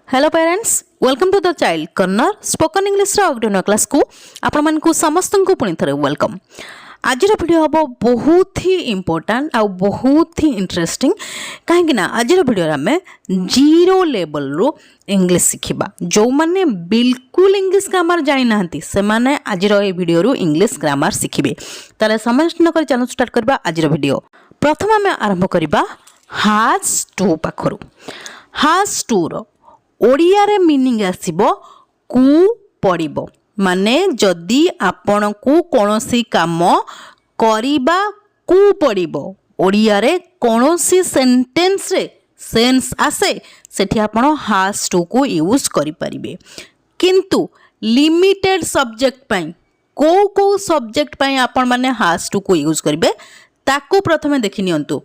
Hello parents welcome to the child corner spoken English audio class को आपण मानकु समस्त को पुणी थे वेलकम। आज वीडियो हम बहुत ही इम्पोर्टाट आउ बहुत ही इंटरेस्टिंग कहीं आज वीडियो आम जीरो लेवल रो इंग्लिश शिखा जो मैंने बिल्कुल इंग्लिश ग्रामर जानी ना से मैंने आज वीडियो इंग्लिश ग्रामर शिखे ताले समय नक चलो स्टार्ट करबा आज वीडियो। प्रथम आम आरंभ करबा हाज टू पाखरु। हाज टू रो ओडिया रे मीनिंग आसीबो कु पड़िबो माने जदि आपण को कोनोसी काम करिबा कु पड़िबो ओडिया रे कोनोसी सेंटेंस रे सेंस आसे सेठी आपण हाज टू को यूज करि परिबे। किंतु लिमिटेड सब्जेक्ट पई को सब्जेक्ट पई आपण माने हाज टू को यूज करिबे ताको प्रथमे देखि नियंतु।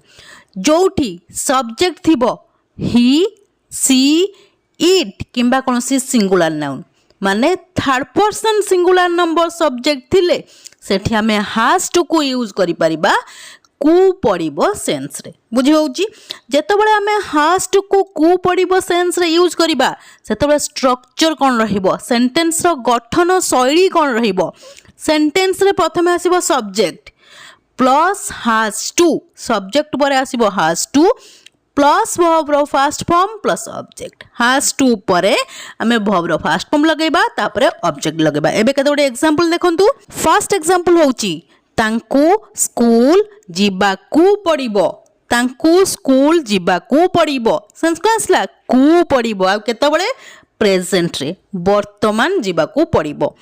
जोठी सब्जेक्ट थिबो ही सी इट किंबा कौन सी सिंगुलर नाउन माने third person singular number subject थिले सेठी हमें हाज टू को यूज करि परिबा कु पड़िबो सेंस रे। बुझी होउची जेतबेले हमें हाज टू को कु पड़िबो सेंस रे यूज करिबा सेतबेले स्ट्रक्चर कोन रहिबो सेंटेंस रो गठन शैली कोन रहिबो। सेंटेंस रे प्रथमे आसीबो सब्जेक्ट प्लस हाज टू सब्जेक्ट परे आसीबो हाज टू प्लस वर्ब रो फर्स्ट फॉर्म प्लस ऑब्जेक्ट हाज टू परे आमे वर्ब रो फर्स्ट फॉर्म लगेबा तापरे ऑब्जेक्ट लगेबा। एबे केते गोटे एग्जांपल देखंतु। फर्स्ट एग्जांपल होउची तांको स्कूल जिबाकू पड़िबो तांको स्कूल जिबाकू पड़िबो सेंस को आसला कू पड़िबो आ केतेबेले प्रेजेंट रे वर्तमान जिबाकू पड़िबो।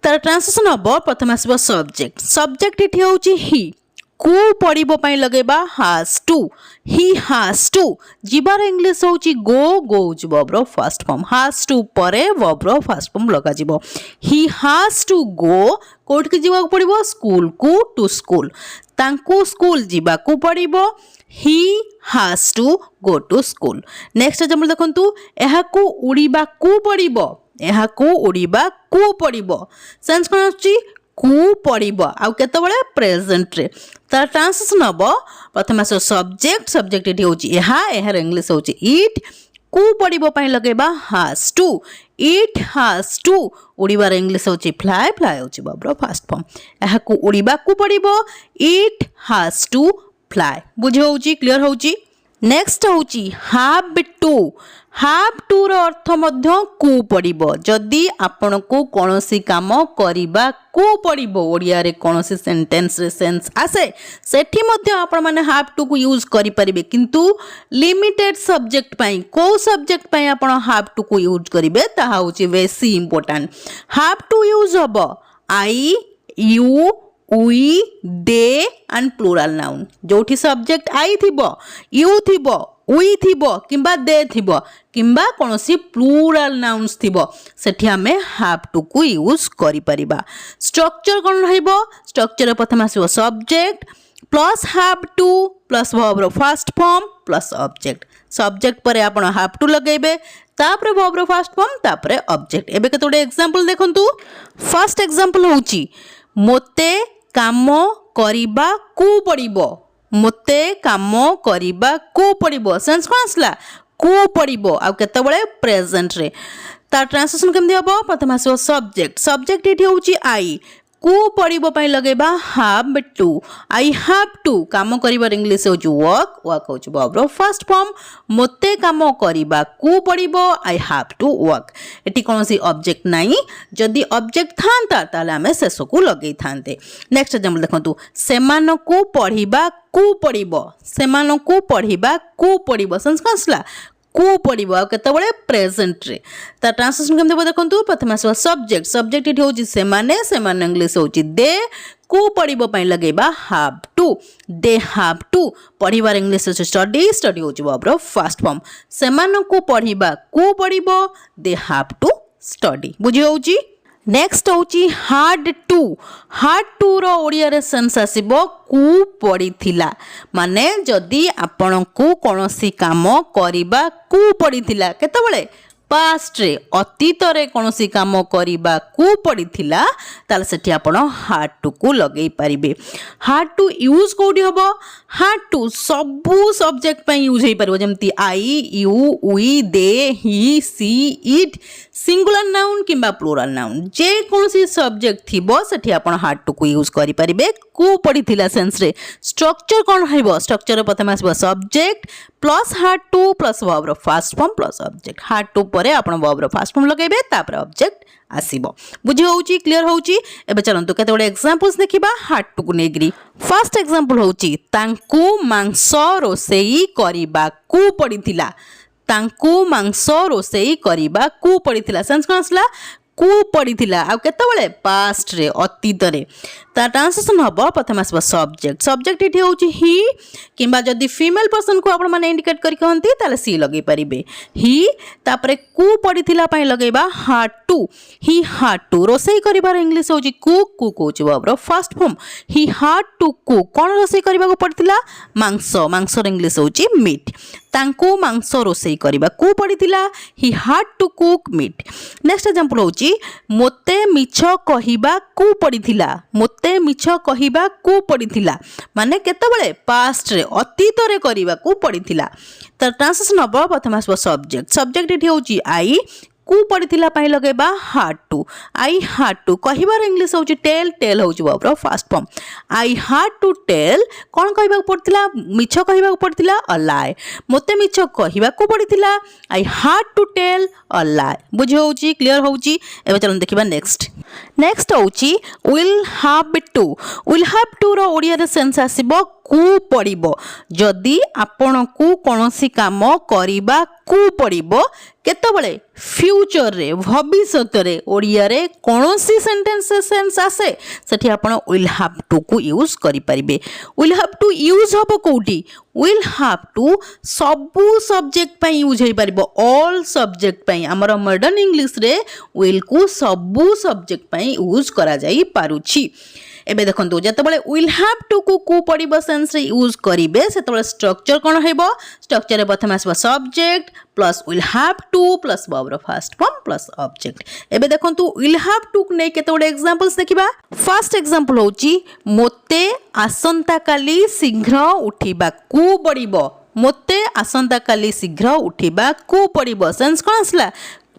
तार ट्रांसलेशन हबो प्रथम आसीबो सब्जेक्ट सब्जेक्ट इठी होउची ही कु पड़िबो पई लगेबा has to he has to जिबार इंग्लिश होउची गो गोज वर्ब रो फर्स्ट फॉर्म हाज टू परे वर्ब रो फर्स्ट फॉर्म लगा जिवो। ही हाज टू गो कोठ के जिबाकू पड़िबो स्कूल को टू स्कूल तांको स्कूल जिबाकू पड़िबो he has to go to school. Next example देखंतु एहाकू उड़ीबाकू पड़िबो एहाकू उड़ीबाकू पड़िबो सेंस कोन आछि कु पड़िबो आउ केतेबेले प्रेजेंट रे। तार ट्रांसलेशन हबो प्रथम आसो सब्जेक्ट सब्जेक्ट एठी होची एहा एहार इंग्लिश होची इट कु पड़िबो पई लगेबा has to it has to उड़ीबार इंग्लिश होची फ्लाई फ्लाई होची वर्ब रो फर्स्ट फॉर्म एहाकू उड़ीबाकू पड़िबो इट हाज टू फ्लाई। बुझी होची क्लियर होची। नेक्स्ट होची हाव टू रो अर्थ मध्य कु पड़िबो जदि आपण को कोनोसी काम करिबा कु पड़िबो ओडिया रे कोनोसी सेंटेंस रे सेंस आसे सेठी मध्य आपण माने हाव टू को यूज करि परिबे। किंतु लिमिटेड सब्जेक्ट पई को सब्जेक्ट पई आपण हाव टू को यूज करिबे ताहा होची वेसी इंपोर्टेंट। हाव टू यूज हबो I you we they and plural noun जोठी सब्जेक्ट आई थिबो यू थिबो वी थिबो किंबा दे थिबो किंबा कोनोसी प्लूरल नाउन्स थिबो सेठी हमें हाव टू को यूज करि परिबा। स्ट्रक्चर कोन रहइबो स्ट्रक्चर प्रथम आसीबो subject plus have to plus verb रो first form plus object subject परे आपण हाव टू लगेबे तापरे वर्ब रो फर्स्ट फॉर्म तापरे ऑब्जेक्ट। एबे केतोडे एग्जांपल देखंतु। फर्स्ट एग्जांपल होउची मोते काम करिबा कु पड़िबो मोते काम करिबा कु पड़िबो सेंस कोन आसला कु पड़िबो आ केतेबेले प्रेजेंट रे। तार ट्रांसलेशन केमदी हबो प्रथम आसीबो सब्जेक्ट सब्जेक्ट एठी होउची आई कु पड़िबो पई लगेबा have to I how to काम करिबार इंग्लिश होउची वर्क वर्क होउची वर्ब रो फर्स्ट फॉर्म मोते काम करिबा कु पड़िबो आई हाव टू वर्क एठी कोनोसी ऑब्जेक्ट नाही जदि ऑब्जेक्ट थांता ताले हमें शेष को लगेई थांते। नेक्स्ट एग्जांपल देखंतु सेमानकु पढ़िबा कु पड़िबो सेमानकु पढ़िबा कु पड़िबो सेंस कसला कु पड़िबो आ केतेबेले प्रेजेंट रे। ता ट्रांसलेशन केमदे देखंतु प्रथम आसो सब्जेक्ट सब्जेक्ट इठी होची सेमाने सेमान इंग्लिश होची दे कु पड़िबो पई लगेबा have to they have to पढ़िबार इंग्लिश होची स्टडी स्टडी होची वर्ब रो फर्स्ट फॉर्म सेमानकु पढ़िबा कु पड़िबो दे हाव टू स्टडी। बुझी होची। नेक्स्ट होची हार्ड टू रो ओडिया रे सेंस आसीबो कु पड़िथिला माने जदि आपण को कोनोसी काम करिबा कु पड़िथिला केतेबेले पास्ट रे अतीत रे कौनसी काम करबा को पड़िथिला ताले सेठी आपण हाड टू को लगेई परिबे हाड टू यूज कोडी हबो हाड टू सबु सब्जेक्ट पे यूज हेई परिबो जेमति I you we they he she it singular noun किंबा प्लुरल नाउन जे कौनसी सब्जेक्ट थिबो सेठी आपण हाड टू को यूज करि परिबे को पड़िथिला सेंस रे स्ट्रक्चर कोन हइबो स्ट्रक्चर रे प्रथम आसबो सब्जेक्ट प्लस हाड टू प्लस वर्ब रो फर्स्ट फॉर्म प्लस ऑब्जेक्ट हाड टू परे आपण वर्ब रो फर्स्ट फॉर्म लगेबे तापर ऑब्जेक्ट आसीबो बुझी होउची क्लियर होउची एबे चलंतु केते बडे एग्जांपल्स देखिबा हाड टू को नेग्री फर्स्ट एग्जांपल होउची तांकू मांस रोसेई करिबा को पड़िथिला तांकू मांस रोसेई करिबा को पड़िथिला सेंस कोन आसला को पड़िथिला आ केतेबेले पास्ट रे अतीत रे ता ट्रांसलेशन हबो प्रथम आसबो सब्जेक्ट सब्जेक्ट इठी होउची ही किंबा जदी फीमेल पर्सन को आपण माने इंडिकेट करि कहंती ताले सी लगेई परिबे ही तापरे को पड़िथिला पई लगेबा हाड to he had to रोसेई करिबार English होउची कुक कुक होउची वर्ब रो first form he had to cook कोन रोसेई करिबा को पड़िथिला मांस मांस रो इंग्लिश होउची मीट तांको मांस रोसेई करिबा को पड़िथिला he had to cook meat next example होउची मोते मिछ कहिबा को पड़िथिला मोते मिछ कहिबा को पड़िथिला माने केतेबेले पास्ट रे अतीत रे करिबा को पड़िथिला त ट्रांसलेशन हबो प्रथम आसबो सब्जेक्ट सब्जेक्ट इठी होउची आई को पड़िथिला पई लगेबा हाड टू आई हाड टू कहिबार इंग्लिश होउची टेल टेल होउची वर्ब रो फर्स्ट फॉर्म आई हाड टू टेल कोन कहिबा को पड़िथिला मिछ कहिबा को पड़िथिला अ लाई मोते मिछ कहिबा को पड़िथिला आई हाड टू टेल अ लाई बुझी होउची क्लियर होउची एबे चलन देखिबा नेक्स्ट नेक्स्ट होउची विल हैव टू रो ओडिया रे सेंस आसीबो को पड़िबो जदी आपण को कोनोसी काम करिबा को पड़िबो केतेबेले फ्यूचर रे भविष्यत रे ओडिया रे कोनोसी सेंटेंस सेंस आसे सेठी आपण विल हैव टू को यूज करि परिबे विल हैव टू यूज हबो कोठी विल हैव टू सबु सब्जेक्ट पई यूज हेई परिबो ऑल सब्जेक्ट पई हमर मॉडर्न इंग्लिश रे विल को सबु सब्जेक्ट पई यूज करा जाई पारुछि एबे देखंतु जतबेले विल हैव टू को पड़िबो सेंस रे यूज करिवे सेतबेले स्ट्रक्चर कोन हेबो स्ट्रक्चर रे प्रथम आसबो subject plus will have to plus verb रो फर्स्ट फॉर्म प्लस ऑब्जेक्ट एबे देखंतु विल हैव टू नै केतोडे एग्जांपल्स देखिबा फर्स्ट एग्जांपल होची मोते आसंता काली शीघ्र उठिबा को पड़िबो मोते आसंता काली शीघ्र उठिबा को पड़िबो सेंस कोन आसला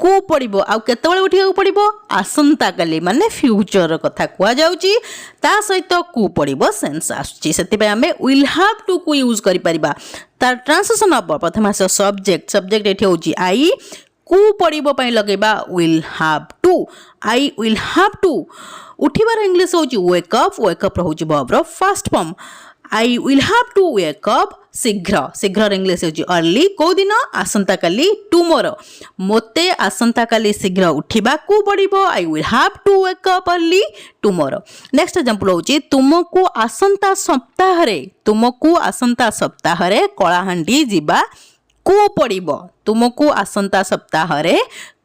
को पड़िबो आ केतेबेले उठिया पड़िबो आसंता काली माने फ्यूचर कथा कुआ जाउची ता सहित को पड़िबो सेंस आसुची सेति पे हमें विल हैव टू को यूज करि परिबा तार ट्रांसलेशन अब प्रथम आस सब्जेक्ट एठी होची आई को पड़िबो पई लगेबा will have to I will have to उठिबार इंग्लिश होची वेक अप होची वर्ब रो first form I will have to wake up शीघ्र शीघ्र इंग्लिश होची अर्ली को दिन आसंता काली टुमोरो मोते आसंता काली शीघ्र उठिबा को पड़िबो I will have to wake up early tomorrow next example होची तुमको आसंता सप्ताह रे कलाहांडी जिबा को पड़िबो तुमको आसंता सप्ताह रे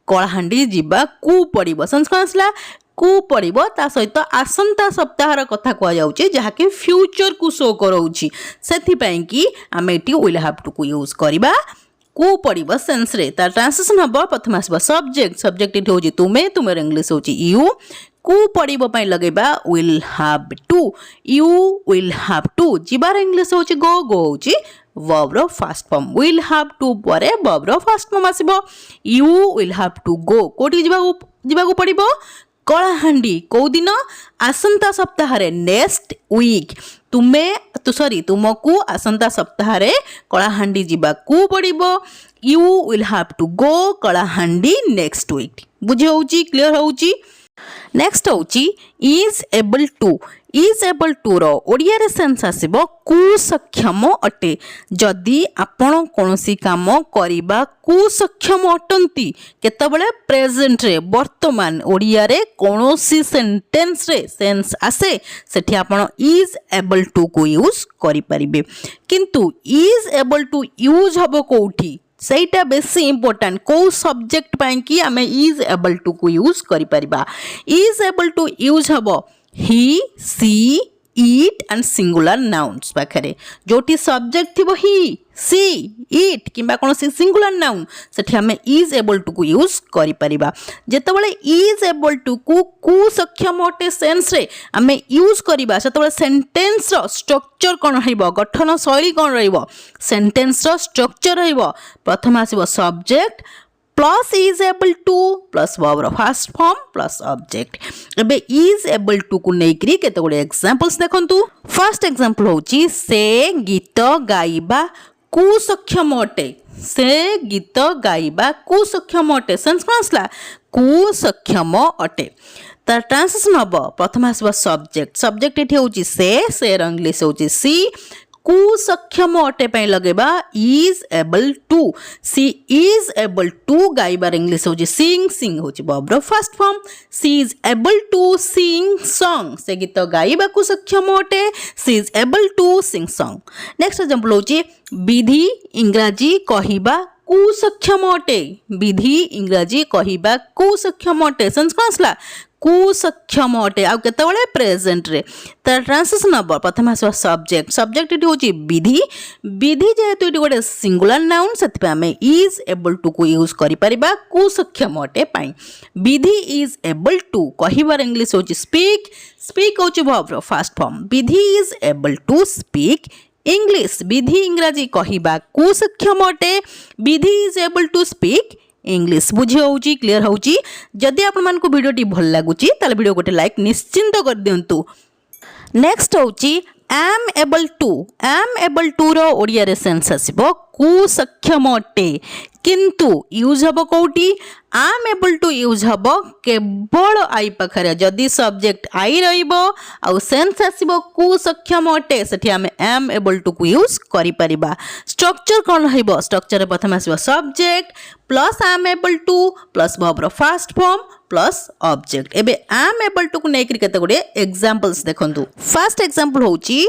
कलाहांडी जिबा को पड़िबो सेंस कोन आसला को पड़िबो ता सहित आसंता सप्ताहर कथा कुआ जाउची जहा कि फ्यूचर को शो करउची सेथि पई कि आमे एटी विल हैव टू को यूज करबा को पड़िबो सेंस रे ता ट्रांसलेशन हबो प्रथम आसबो सब्जेक्ट इट होची तुमे तुमर इंग्लिश होची यू को पड़िबो पई लगेबा will have to you will have to जिबार इंग्लिश होची गो होची वर्ब रो first form will have to परे वर्ब रो फर्स्ट फॉर्म आसीबो you will have to go कोठी जिबा को पड़िबो कलाहांडी को दिन आसंता सप्ताह रे नेक्स्ट वीक तुमको आसंता सप्ताह रे कलाहांडी जिबा को पड़िबो you will have to go Kalahandi next week बुझे होउची क्लियर होउची नेक्स्ट होउची इज एबल टू रो ओडिया रे सेंस आसीबो कुसक्षम अटे जदि आपण कोनोसी काम करिबा कुसक्षम अटंती केतबेले प्रेजेंट रे वर्तमान ओडिया रे कोनोसी सेंटेंस रे सेंस आसे सेठी आपण इज एबल टू को यूज करि परिबे किंतु इज एबल टू यूज हबो कोठी सेटा बेसी इंपोर्टेंट को सब्जेक्ट पाई कि आमे इज एबल टू को यूज करि परिबा इज एबल टू यूज हबो he she it and singular nouns पाखे जोटी सब्जेक्ट थी ही सी इट कि कौन सिंगुलर नाउन से आम इज एबल टू को यूज करिपरिबा जेतेबेले इज एबल टू को सक्षम अटे सेन्स रे आम यूज करिबा सेतेबेले सेंटेंस रो स्ट्रक्चर कौन रहिबो गठन शैली कौन रहिबो सेंटेंस रो स्ट्रक्चर रहिबो प्रथम आसीबो subject plus is able to plus verb first form plus object एबे इज एबल टू को नेकरी केते गुडे एग्जांपल्स देखंतु फर्स्ट एग्जांपल होची से गीत गाइबा को सक्षम अटे से गीत गाइबा को सक्षम अटे सेंस कोनसला को सक्षम अटे तार ट्रांसलेशन हबो प्रथम आसबो सब्जेक्ट सब्जेक्ट एठी होची से इंग्लिश होची सी को सक्षम अटे पे लगेबा is able to she is able to गाइबार इंग्लिश होची सिंग सिंग होची verb first form she is able to sing song से गीत गाइबा को सक्षम अटे she is able to sing song next example होची विधि इंग्रजी कहिबा को सक्षम अटे विधि इंग्रजी कहिबा को सक्षम अटे सेंस कोन आसला को सक्षम अटे आ केतेबेले प्रेजेंट रे तार ट्रांसलेशन हबो प्रथम आसबो सब्जेक्ट सब्जेक्ट एटी होची विधि विधि जेहेतु एटी गोटे सिंगुलर नाउन सेति पे हमें इज एबल टू को यूज करि परिबा को सक्षम अटे पई विधि इज एबल टू कहिबार इंग्लिश होची स्पीक स्पीक होची verb first form Vidhi is able to speak English Vidhi इंग्रजी कहिबा को सक्षम अटे Vidhi is able to speak English बुझी होउची क्लियर होउची जदि आपण मान को वीडियो टी भल लागुची ताले वीडियो गोटे लाइक निश्चिंत कर दियंतु नेक्स्ट होउची एम एबल टू रो ओडिया रे सेंस आसीबो को सक्षम अटे किंतु यूज हबो कोउटी आम एबल टू यूज हबो केवल आई पाखरे जदि सब्जेक्ट आई रहिबो आ सेंस आसीबो को सक्षम अटे सेठी आमे एम एबल टू को यूज करि परिबा स्ट्रक्चर कोन रहिबो स्ट्रक्चर रे प्रथम आसीबो सब्जेक्ट प्लस आम able to plus verb first form plus object एबे आम एबल टू को नेकरी केते गुडे एग्जांपल्स देखंतु फर्स्ट एग्जांपल होची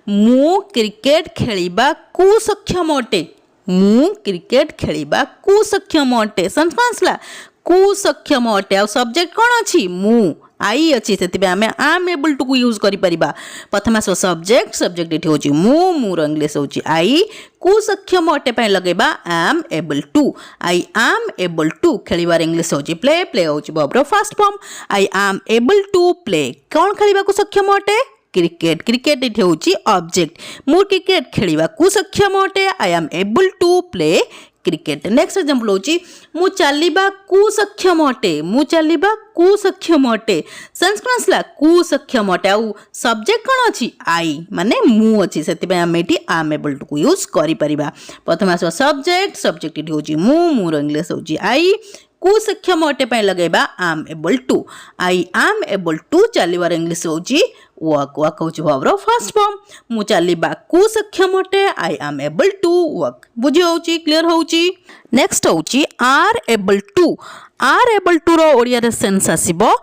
मु क्रिकेट खेलिबा को सक्षम अटे मु क्रिकेट खेलिबा को सक्षम अटे सेंस कोनसला को सक्षम अटे आ सब्जेक्ट कोन अछि मु आई अच्छी से आम आम एबल टू को यूज करि परिबा प्रथम आसो सब्जेक्ट सब्जेक्ट एठी होची मु मुर इंग्लिश होची आई को सक्षम अटे पे लगेबा आम able to I am able to खेलिबार इंग्लिश होची प्ले प्ले होची verb first form I am able to play कोन खेलिबा को सक्षम अटे क्रिकेट क्रिकेट एठी होची ऑब्जेक्ट मु क्रिकेट खेलिबा को सक्षम अटे I am able to play cricket next example होची मु चालिबा को सक्षम अटे मु चालिबा को सक्षम अटे सेंस कोन आसला को सक्षम अटे आ सब्जेक्ट कोन अछि आई माने मु अछि सेति पे हम एठी आम एबल टू को यूज करि परिबा प्रथम आसो सब्जेक्ट सब्जेक्ट एठी होची मु मुर इंग्लिश होची आई को सक्षम अटे पे लगेबा आम able to I am able to चालिबार इंग्लिश होची वर्क वर्क होची वर्ब फर्स्ट फॉर्म मु चालिबा को सक्षम अटे I am able to work बुझी होची क्लियर होची नेक्स्ट होची आर एबल टू रो ओडिया रे सेंस आसीबो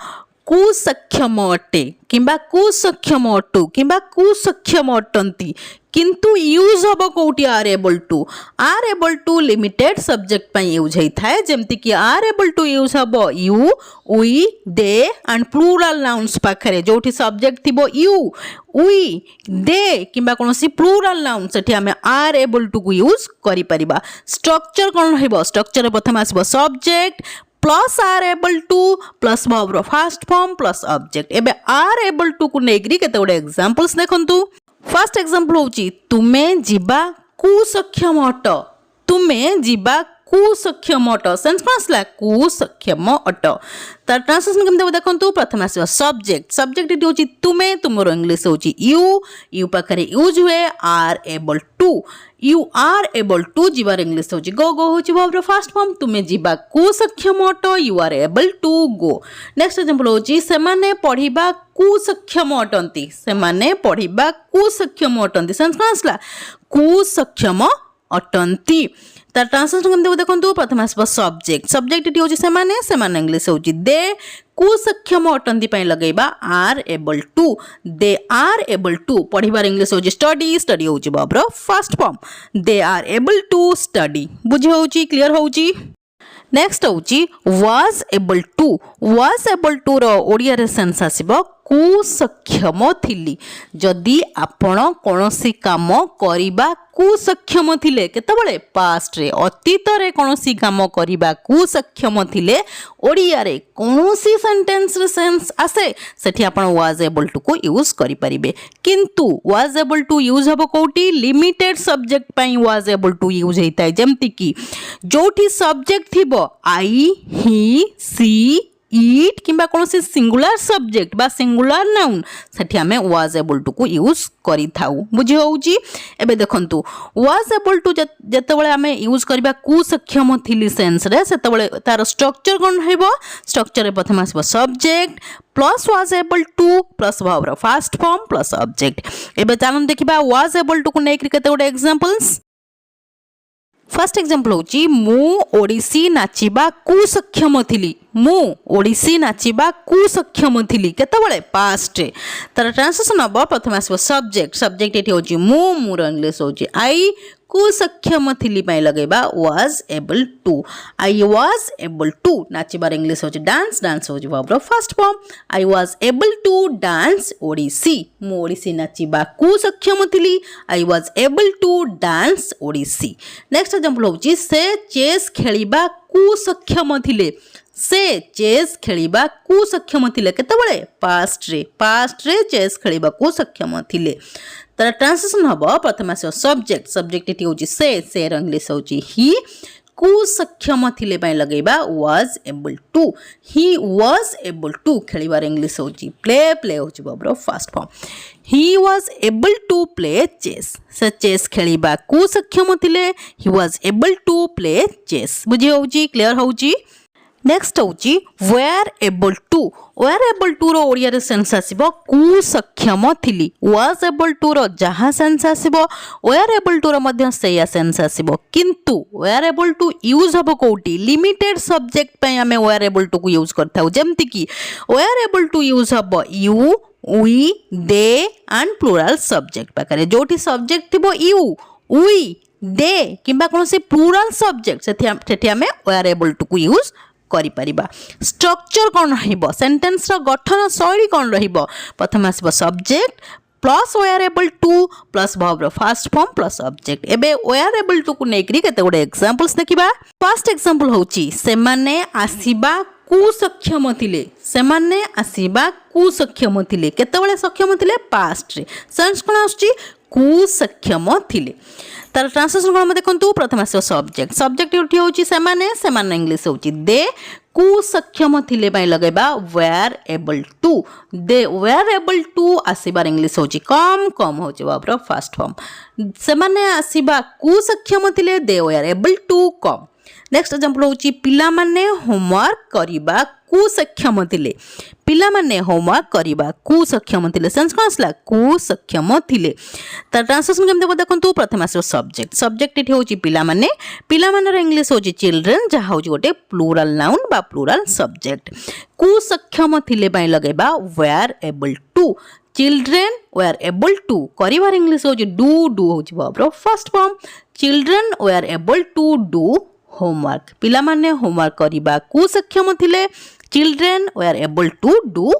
को सक्षम अटे किंबा को सक्षम अटु किंबा को सक्षम अटंती किंतु यूज हबो कोउटी are able to limited subject पई यूज हेई थाए जेमति कि आर एबल टू यूज हबो you we they and plural nouns पाखरे जोठी सब्जेक्ट थिबो यू वी दे किंबा कोनोसी प्लूरल नाउन सेठी हमें आर एबल टू को यूज करि परिबा स्ट्रक्चर कोन रहइबो स्ट्रक्चर प्रथम आसीबो subject plus are able to plus verb first form plus object एबे आर एबल टू को नेगरी केते गोटे एग्जांपल्स देखंतु फर्स्ट एग्जांपल होची तुमे जिबा को सक्षम अट तुमे जिबा को सक्षम अट सेंस कोन आसला को सक्षम अट तार ट्रांसलेशन केमते देखंतु प्रथम आसीबो सब्जेक्ट सब्जेक्ट एटी होची तुमे तुमरो इंग्लिश होची यू पाखरे यूज हुए are able to you are able to जिबार इंग्लिश होची गो गो होची वर्ब फर्स्ट फॉर्म तुमे जिबा को सक्षम अट you are able to go next example होची सेमाने पढिबा को सक्षम अटंती सेमाने पढिबा को सक्षम अटंती सेंस कोन आसला को सक्षम अटंती तार ट्रांसलेशन केमते देखंतु प्रथम आसबो सब्जेक्ट एटी होची सेमाने इंग्लिश होची दे को सक्षम अटंती पई लगेबा are able to they are able to पढिबार इंग्लिश होची स्टडी होची verb first form they are able to study बुझी होची क्लियर होची नेक्स्ट होची was able to रो ओडिया रे सेंस आसीबो कुसक्षम थिली जदि आपण कोनोसी काम करिबा कुसक्षम थिले केतबळे पास्ट रे अतीत रे कोनोसी काम करिबा कुसक्षम थिले ओडिया रे कोनोसी सेंटेंस रे सेंस आसे सेठी आपण वाज एबल टू को यूज करि परिबे किंतु वाज एबल टू यूज हबो कोठी लिमिटेड सब्जेक्ट पई वाज एबल टू यूज हेताय जेमति की जोठी सब्जेक्ट थिबो आई ही सी इट किंबा कौन से सिंगुलर सब्जेक्ट बा सिंगुलर नाउन सेठी आमे वाज एबल टू को यूज करि थाउ बुझी होउची एबे देखंतु वाज एबल टू जेतेबेले आमे यूज करबा कुसक्षम थिली सेंस रे सेतेबेले तार स्ट्रक्चर कोन हेबो स्ट्रक्चर रे प्रथम आसबो subject plus was able to plus verb first form plus object एबे चालन देखिबा वाज एबल टू को नै केते गोटे एग्जांपल्स फर्स्ट एग्जांपल होची मु ओडिसी नाचिबा कुसक्षम थिली मु ओडिसी नाचिबा कुसक्षम थिली केतबेले पास्ट रे तर ट्रांसलेशन अब प्रथम आसबो सब्जेक्ट सब्जेक्ट एठी होची मु मुर इंग्लिश होची आई कुसक्षम थिली पई लगेबा was able to I was able to नाचिबार इंग्लिश होची डांस डांस होची verb first form I was able to dance Odissi मु ओडिसी नाचिबा कुसक्षम थिली I was able to dance Odissi next example होची से चेस खेलिबा कुसक्षम थिले से चेस खेलिबा कुसक्षम थिले केतबेले पास्ट रे चेस खेलिबा कुसक्षम थिले तर ट्रांसलेशन हबो प्रथम आसो सब्जेक्ट सब्जेक्ट एटी होची से इंग्लिश होची ही कुसक्षम थिले पई लगेबा was able to he was able to खेलिबार इंग्लिश होची प्ले होची verb first form he was able to play chess से चेस खेलिबा कुसक्षम थिले he was able to play chess बुझी होची क्लियर होची नेक्स्ट होची वेयर एबल टू रो ओडिया रे सेंस आसीबो कुसक्षम थिली वाज एबल टू रो जहा सेंस आसीबो वेयर एबल टू रो मध्य सेया सेंस आसीबो किंतु वेयर एबल टू यूज हबो कोठी लिमिटेड सब्जेक्ट पे हमें वेयर एबल टू को यूज करथाउ जेमति की वेयर एबल टू यूज हबो you we they and plural subject पाकरे जोठी सब्जेक्ट थिबो यू वी दे किंबा कोनसे प्लुरल सब्जेक्ट सेठी हमें वेयर एबल टू को यूज करि परिबा स्ट्रक्चर कोन रहिबो सेंटेंस रो गठन शैली कोन रहिबो प्रथम आसीबो subject plus were able to plus verb first form plus object एबे वेयर एबल टू को नेकरी केते गोटे एग्जांपल्स देखिबा फर्स्ट एग्जांपल होची सेमाने आसीबा कुसक्षम थिले सेमाने आसीबा कुसक्षम थिले केतेबेले सक्षम थिले पास्ट रे सेंस कोन आछी कुसक्षम थिले तार ट्रांसलेशन कोन देखंतु प्रथम आसो सब्जेक्ट सब्जेक्ट उठी होची सेमाने इंग्लिश होची दे कुसक्षम थिले पई लगेबा were able to they were able to आसीबार इंग्लिश होची कम होची वर्ब फर्स्ट फॉर्म सेमाने आसीबा कुसक्षम थिले they were able to come next example होची पिला माने होमवर्क करिबा कुसक्षम थिले पिला माने होमवर्क करिबा कुसक्षम थिले सेंस कोन आसला कुसक्षम थिले त ट्रांसलेशन केम देबो देखंतु प्रथम आसो सब्जेक्ट एठी होची पिला माने रो इंग्लिश होची चिल्ड्रन जहा होची गोटे प्लुरल नाउन बा प्लुरल सब्जेक्ट कुसक्षम थिले पई लगेबा were able to children were able to करिबार इंग्लिश होची डू होची verb first form children were able to do homework पिला माने होमवर्क करिबा कुसक्षम थिले children were able to do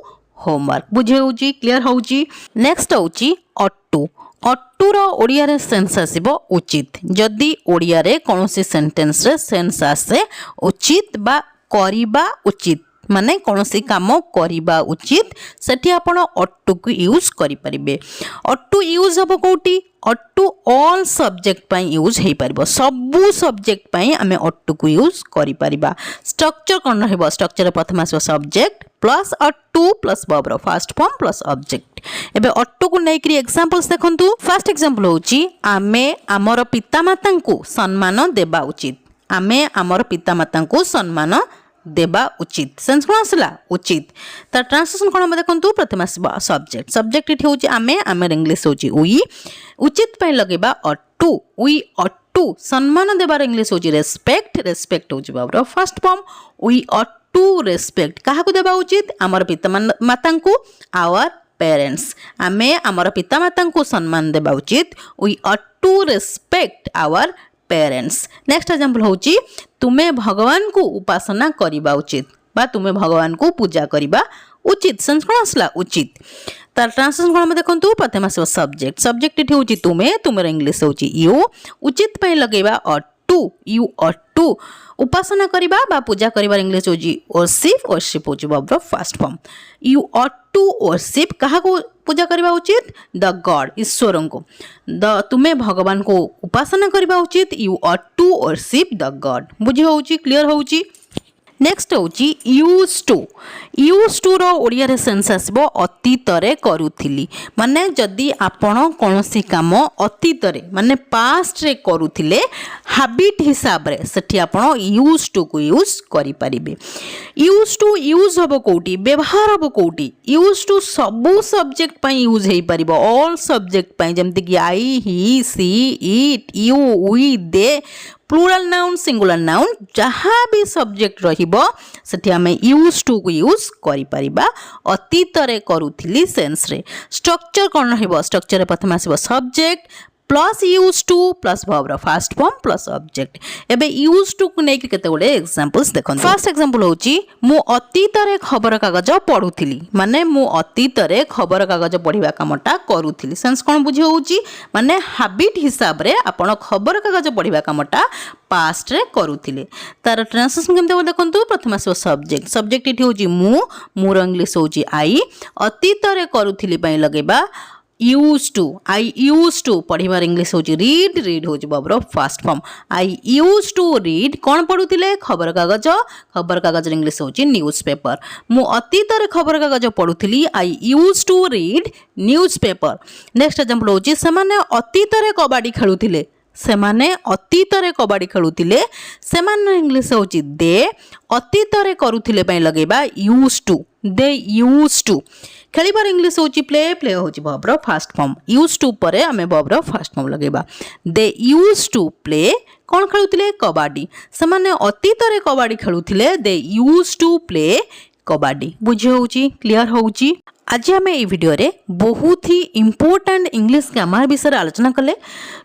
homework बुझे होची क्लियर होची नेक्स्ट होची अट्टू रो ओडिया रे सेंस आसीबो उचित जदी ओडिया रे कोनोसी सेंटेंस रे सेंस आसे उचित बा करिबा उचित माने कोनोसी काम करिबा उचित सेठी आपण अट्टू को यूज करि परिबे अट्टू यूज हबो कोठी अट्टू ऑल सब्जेक्ट पई यूज हेई परिबो सबु सब्जेक्ट पई हमें अट्टू को यूज करि परिबा स्ट्रक्चर कोन रहबो स्ट्रक्चर प्रथम आसो subject plus ought to plus verb first form plus object एबे अट्टू को नै करी एग्जांपल्स देखंतु फर्स्ट एग्जांपल होची आमे हमर पितामाता को सम्मान देबा उचित आमे हमर पितामाता को सम्मान देबा उचित सेंस कोन आसला उचित त ट्रांसलेशन कोन देखंतु प्रथम आसबा सब्जेक्ट इठी होची आमे इंग्लिश होची वी उचित पय लगेबा अट्टू वी अट्टू सम्मान देबार इंग्लिश होची रेस्पेक्ट होची verb first form we ought to respect काहा को देबा उचित हमर पितामाता को आवर पेरेंट्स आमे हमर पितामाता को सम्मान देबा उचित we ought to respect our parents next example होची तुमे भगवान को उपासना करिबा उचित बा तुमे भगवान को पूजा करबा उचित। सेंस कोन आसला उचित। तार ट्रांसलेशन कोन देखंतु प्रथम आसो सब्जेक्ट। सब्जेक्ट इठी होची तुमे, तुमर इंग्लिश होची यू। उचित पय लगेबा ought to, you ought to. उपासना करबा बा पूजा करबार इंग्लिश होची वर्शिप। वर्शिप होची verb first form. You ought to worship कहा को पूजा करबा उचित द गॉड ईश्वर को। तुमे भगवान को उपासना करबा उचित you ought to worship the god. बुझी होची क्लियर होची। नेक्स्ट होची यूज टू। यूज टू रो ओडिया रे सेंस आसीबो अतीत रे करूथिली। माने जदी आपण कोनोसी काम अतीत रे माने पास्ट रे करूथिले हैबिट हिसाब रे सेठी आपण यूज टू को यूज करि परिबे। यूज टू यूज हबो कोठी व्यवहार हबो कोठी। यूज टू सबु सब्जेक्ट पई यूज हेई परिबो ऑल सब्जेक्ट पई जेमति कि I he she it you we they plural noun singular noun जहाँ भी सब्जेक्ट रहिबो सेठी आमे यूज टू को यूज करि परिबा अतीत रे करूथिली सेंस रे। स्ट्रक्चर कोन रहिबो स्ट्रक्चर रे प्रथम आसीबो subject plus use to plus verb first form plus object. एबे यूज टू को नेकी केते गुडे एग्जांपल्स देखन। फर्स्ट एग्जांपल होची मु अतीत रे खबर कागज पढुथिली। माने मु अतीत रे खबर कागज पढिबा कामटा करूथिली। सेंस कोन बुझी होची माने हैबिट हिसाब रे आपण खबर कागज पढिबा कामटा पास्ट रे करूथिले। तार ट्रांसलेशन केमते देखंतु प्रथम आसो सब्जेक्ट। सब्जेक्ट इठी होची मु, मुर इंग्लिश होची आई। अतीत रे करूथिली पई लगेबा use to. I use to पढ़िबार इंग्लिश होची रीड। रीड होची verb first form. I use to read कौन पढ़ुथिले खबर कागज। खबर कागज इंग्लिश होची न्यूज पेपर। मु अतीत रे खबर कागज पढ़ुथिली I use to read newspaper. Next example होची सेमाने अतीत रे कबड्डी खेलुथिले। सेमाने अतीत रे कबड्डी खेलुथिले सेमान इंग्लिश होची दे। अतीत रे करूथिले पई लगेबा use to. They use to. खेलिबार इंग्लिश होची प्ले। प्ले होची verb first form. Use to परे आमे वर्ब फर्स्ट फॉर्म लगेबा। दे यूज टू प्ले कौन खेलुथिले कबड्डी। सेमाने अतीत रे कबड्डी खेलुथिले they use to play kabaddi. बुझी होची क्लियर होची। आज आम ये भिडियो रे बहुत ही इंपोर्टेंट इंग्लिश ग्रामर विषय आलोचना कले।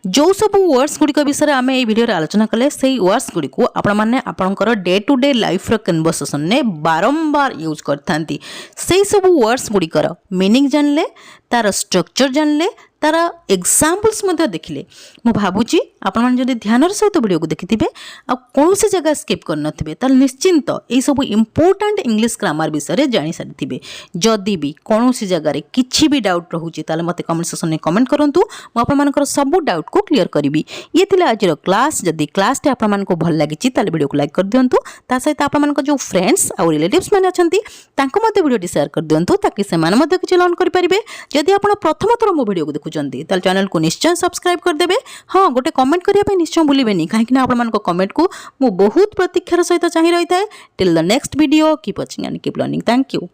जो सब वर्ड्स गुड़िक विषय आम ये भिडियो रे आलोचना कले से वर्ड्स गुड़िक आपण मैंने आपंकर डे टू डे लाइफ रो कन्वर्सेशन ने बारंबार यूज करथांती। से सब वर्ड्स गुड़िकर मीनिंग जानले तार स्ट्रक्चर जानले तार एग्जाम्पल्स मध्य देखिले मु भाबुची आपण माने जदि ध्यान सहित वीडियो को देखिथिबे आ कोनोसी जगह स्किप कर नथिबे ताल निश्चिंत ए सब इंपोर्टेंट इंग्लिश ग्रामर विषय रे जानि सारिथिबे। जदि भी कोनोसी जगह रे किछि भी डाउट रहूची ताले मते कमेंट सेक्शन में कमेंट करंतु मु आपण मानकर सब डाउट को क्लियर करिवि। ये थिला आज रो क्लास। जदि क्लास ते आपण मान को भल लागिची ताले वीडियो को लाइक कर दियंतु। ता सहित आपण मान को जो फ्रेंड्स आ रिलेटिव्स माने अछंती तांको मते वीडियो शेयर कर दियंतु ताकि से माने मते किछि लर्न करि परिबे। जदि आपण प्रथम थर मो वीडियो को देखुचंती ताल चैनल को निश्चय सब्सक्राइब कर देबे। हां गोटे कमेंट करिया पे निश्चय भूलिबेनी काहेकि ना आपण मान को कमेंट को मु बहुत प्रतीक्षार सहित चाहि रही थाए। Till the next video keep watching and keep learning. Thank you.